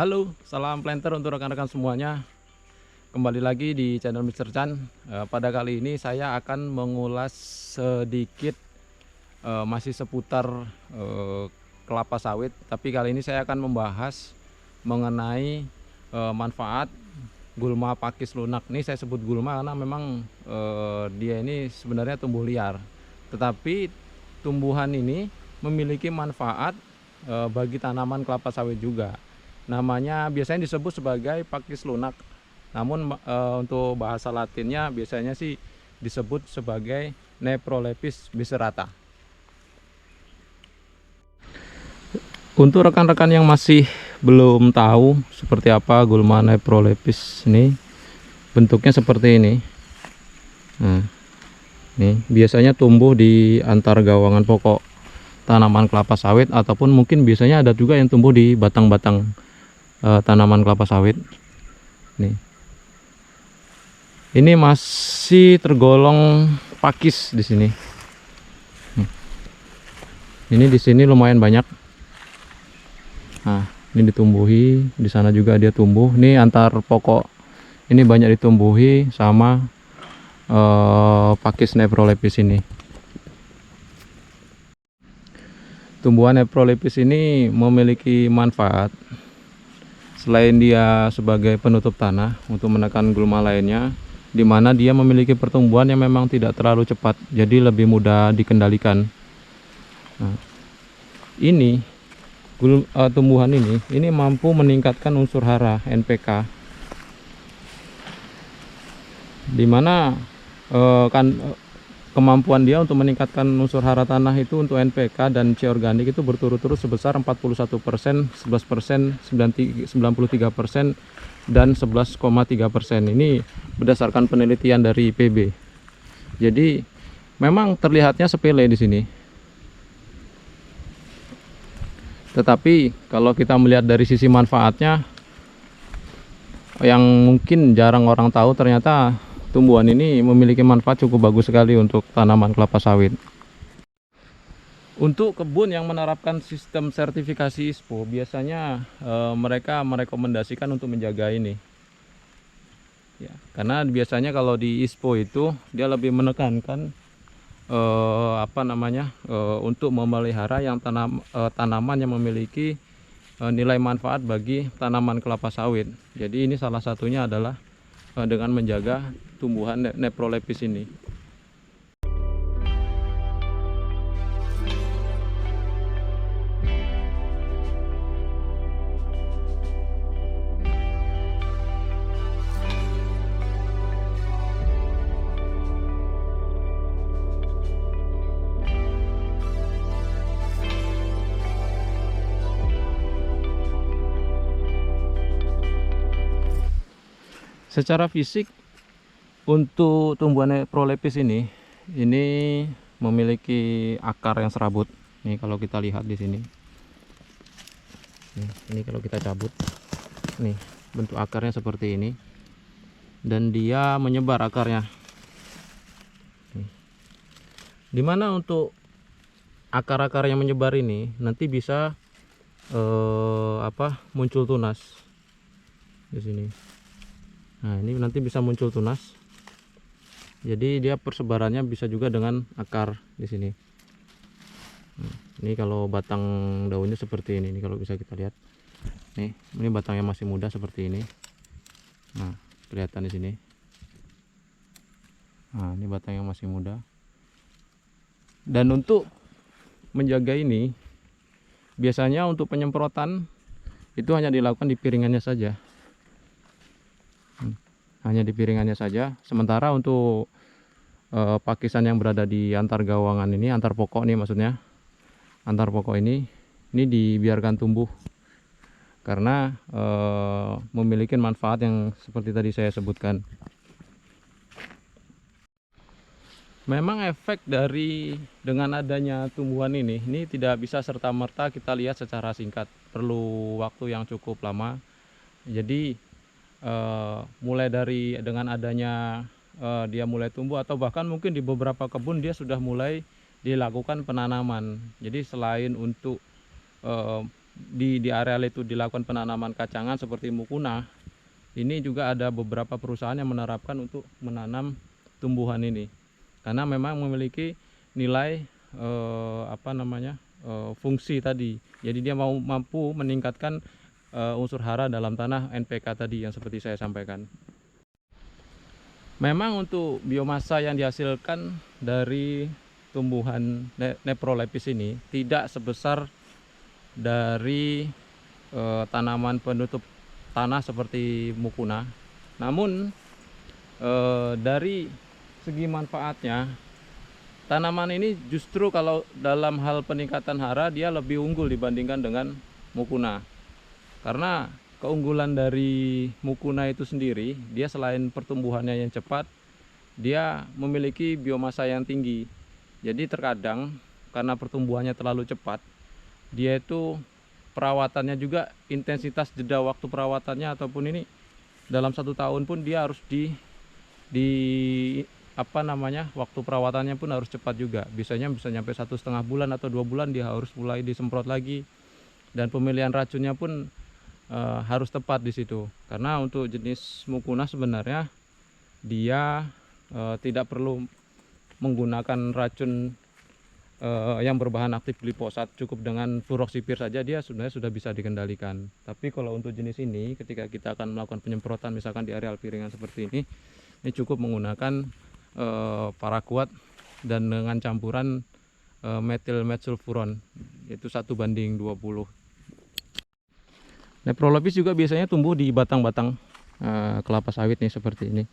Halo, salam planter untuk rekan-rekan semuanya. Kembali lagi di channel Mr. Chan. Pada kali ini saya akan mengulas sedikit masih seputar kelapa sawit. Tapi kali ini saya akan membahas mengenai manfaat gulma pakis lunak. Ini saya sebut gulma karena memang dia ini sebenarnya tumbuh liar. Tetapi tumbuhan ini memiliki manfaat bagi tanaman kelapa sawit juga. Namanya biasanya disebut sebagai pakis lunak. Namun untuk bahasa latinnya biasanya sih disebut sebagai Nephrolepis biserata. Untuk rekan-rekan yang masih belum tahu seperti apa gulma Nephrolepis ini, bentuknya seperti ini. Nah, ini biasanya tumbuh di antar gawangan pokok tanaman kelapa sawit, ataupun mungkin biasanya ada juga yang tumbuh di batang-batang tanaman kelapa sawit. Ini masih tergolong pakis di sini. Ini di sini lumayan banyak. Nah, ini ditumbuhi, di sana juga dia tumbuh. Ini antar pokok ini banyak ditumbuhi sama pakis Nephrolepis ini. Tumbuhan Nephrolepis ini memiliki manfaat. Selain dia sebagai penutup tanah untuk menekan gulma lainnya, di mana dia memiliki pertumbuhan yang memang tidak terlalu cepat, jadi lebih mudah dikendalikan. Nah, ini tumbuhan ini mampu meningkatkan unsur hara NPK, di mana kemampuan dia untuk meningkatkan unsur hara tanah itu untuk NPK dan C organik itu berturut-turut sebesar 41%, 11%, 93%, dan 11,3%. Ini berdasarkan penelitian dari IPB. Jadi memang terlihatnya sepele di sini. Tetapi kalau kita melihat dari sisi manfaatnya, yang mungkin jarang orang tahu, ternyata tumbuhan ini memiliki manfaat cukup bagus sekali untuk tanaman kelapa sawit. Untuk kebun yang menerapkan sistem sertifikasi ISPO, biasanya mereka merekomendasikan untuk menjaga ini. Ya, karena biasanya kalau di ISPO itu dia lebih menekankan untuk memelihara yang tanaman yang memiliki nilai manfaat bagi tanaman kelapa sawit. Jadi ini salah satunya adalah dengan menjaga tumbuhan Nephrolepis ini. Secara fisik untuk tumbuhan Nephrolepis ini memiliki akar yang serabut. Nih kalau kita lihat di sini. Ini kalau kita cabut, nih bentuk akarnya seperti ini. Dan dia menyebar akarnya. Dimana untuk akar-akar yang menyebar ini nanti bisa muncul tunas di sini. Nah, ini nanti bisa muncul tunas. Jadi dia persebarannya bisa juga dengan akar di sini. Ini kalau batang daunnya seperti ini. Ini kalau bisa kita lihat. Nih, ini batangnya masih muda seperti ini. Nah, kelihatan di sini. Nah, ini batangnya masih muda. Dan untuk menjaga ini, biasanya untuk penyemprotan itu hanya dilakukan di piringannya saja. Hanya di piringannya saja. Sementara untuk pakisan yang berada di antar gawangan ini, antar pokok nih maksudnya, antar pokok ini dibiarkan tumbuh karena memiliki manfaat yang seperti tadi saya sebutkan. Memang efek dengan adanya tumbuhan ini tidak bisa serta-merta kita lihat secara singkat, perlu waktu yang cukup lama. Jadi mulai dari dengan adanya dia mulai tumbuh, atau bahkan mungkin di beberapa kebun dia sudah mulai dilakukan penanaman. Jadi selain untuk di areal itu dilakukan penanaman kacangan seperti mukuna, ini juga ada beberapa perusahaan yang menerapkan untuk menanam tumbuhan ini karena memang memiliki nilai fungsi tadi. Jadi dia mampu meningkatkan unsur hara dalam tanah, NPK tadi yang seperti saya sampaikan. Memang untuk biomasa yang dihasilkan dari tumbuhan Nephrolepis ini tidak sebesar dari tanaman penutup tanah seperti mukuna. Namun dari segi manfaatnya, tanaman ini justru kalau dalam hal peningkatan hara dia lebih unggul dibandingkan dengan mukuna. Karena keunggulan dari mukuna itu sendiri, dia selain pertumbuhannya yang cepat, dia memiliki biomasa yang tinggi. Jadi terkadang karena pertumbuhannya terlalu cepat, dia itu perawatannya juga, intensitas jeda waktu perawatannya ataupun ini dalam 1 tahun pun dia harus waktu perawatannya pun harus cepat juga. Biasanya bisa nyampe 1,5 bulan atau 2 bulan dia harus mulai disemprot lagi. Dan pemilihan racunnya pun harus tepat di situ. Karena untuk jenis mukuna sebenarnya dia tidak perlu menggunakan racun yang berbahan aktif glifosat, cukup dengan fluroxipir saja dia sebenarnya sudah bisa dikendalikan. Tapi kalau untuk jenis ini, ketika kita akan melakukan penyemprotan misalkan di areal piringan seperti ini cukup menggunakan paraquat dan dengan campuran metil metsulfuron, yaitu 1:20. Nephrolepis juga biasanya tumbuh di batang-batang kelapa sawit nih seperti ini.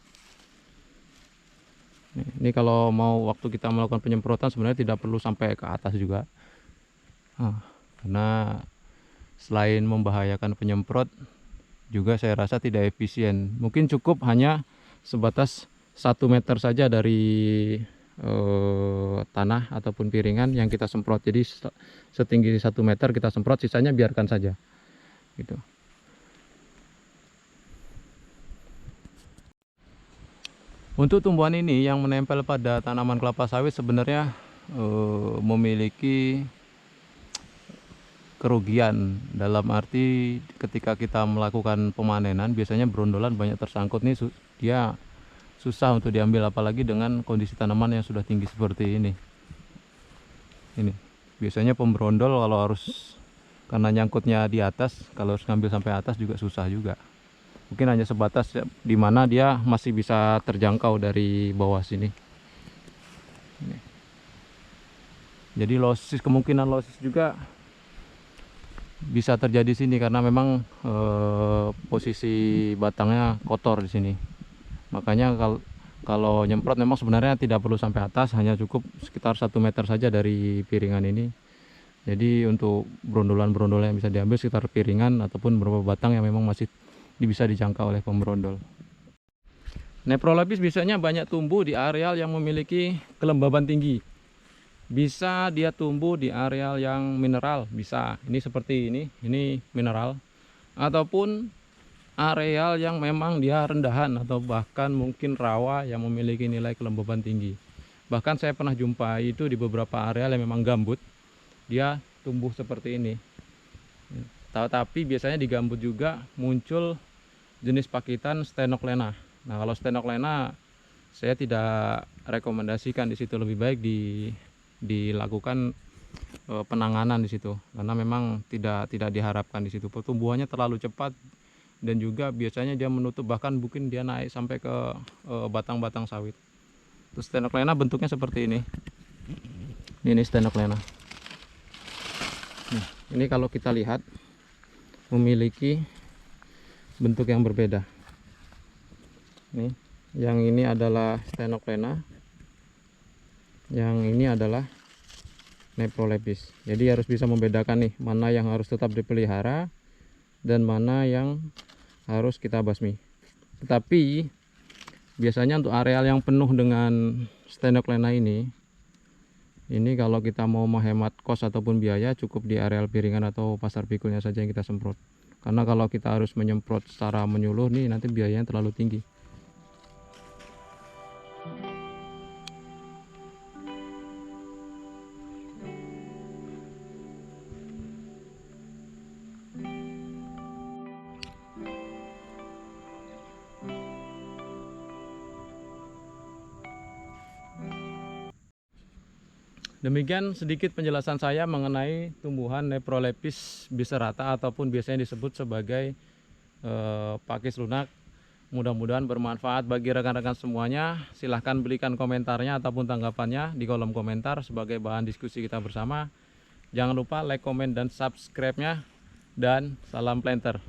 Ini kalau mau waktu kita melakukan penyemprotan sebenarnya tidak perlu sampai ke atas juga, karena selain membahayakan penyemprot juga saya rasa tidak efisien. Mungkin cukup hanya sebatas 1 meter saja dari tanah ataupun piringan yang kita semprot. Jadi setinggi 1 meter kita semprot, sisanya biarkan saja gitu. Untuk tumbuhan ini yang menempel pada tanaman kelapa sawit sebenarnya memiliki kerugian, dalam arti ketika kita melakukan pemanenan biasanya berondolan banyak tersangkut nih, dia susah untuk diambil, apalagi dengan kondisi tanaman yang sudah tinggi seperti ini. Ini biasanya pemberondol kalau harus, karena nyangkutnya di atas, kalau harus ngambil sampai atas juga susah juga. Mungkin hanya sebatas di mana dia masih bisa terjangkau dari bawah sini. Ini. Jadi kemungkinan losis juga bisa terjadi sini karena memang posisi batangnya kotor di sini. Makanya kalau nyemprot memang sebenarnya tidak perlu sampai atas, hanya cukup sekitar 1 meter saja dari piringan ini. Jadi untuk berondolan-berondolan yang bisa diambil sekitar piringan ataupun beberapa batang yang memang masih bisa dijangkau oleh pemberondol. Nephrolepis biasanya banyak tumbuh di areal yang memiliki kelembaban tinggi. Bisa dia tumbuh di areal yang mineral, bisa. Ini seperti ini mineral. Ataupun areal yang memang dia rendahan atau bahkan mungkin rawa yang memiliki nilai kelembaban tinggi. Bahkan saya pernah jumpa itu di beberapa areal yang memang gambut, dia tumbuh seperti ini. Tapi biasanya di gambut juga muncul jenis pakitan Stenoclena. Nah, kalau Stenoclena saya tidak rekomendasikan di situ, lebih baik dilakukan penanganan di situ karena memang tidak diharapkan di situ. Pertumbuhannya terlalu cepat dan juga biasanya dia menutup, bahkan mungkin dia naik sampai ke batang-batang sawit. Terus Stenoclena bentuknya seperti ini. Ini Stenoclena. Ini kalau kita lihat memiliki bentuk yang berbeda. Nih, yang ini adalah Stenoclena, yang ini adalah Nephrolepis. Jadi harus bisa membedakan nih mana yang harus tetap dipelihara dan mana yang harus kita basmi. Tetapi biasanya untuk areal yang penuh dengan Stenoclena ini kalau kita mau menghemat kos ataupun biaya, cukup di areal piringan atau pasar pikulnya saja yang kita semprot. Karena kalau kita harus menyemprot secara menyeluruh nih, nanti biayanya terlalu tinggi. Demikian sedikit penjelasan saya mengenai tumbuhan Nephrolepis biserata ataupun biasanya disebut sebagai pakis lunak. Mudah-mudahan bermanfaat bagi rekan-rekan semuanya. Silahkan berikan komentarnya ataupun tanggapannya di kolom komentar sebagai bahan diskusi kita bersama. Jangan lupa like, komen, dan subscribe-nya. Dan salam planter.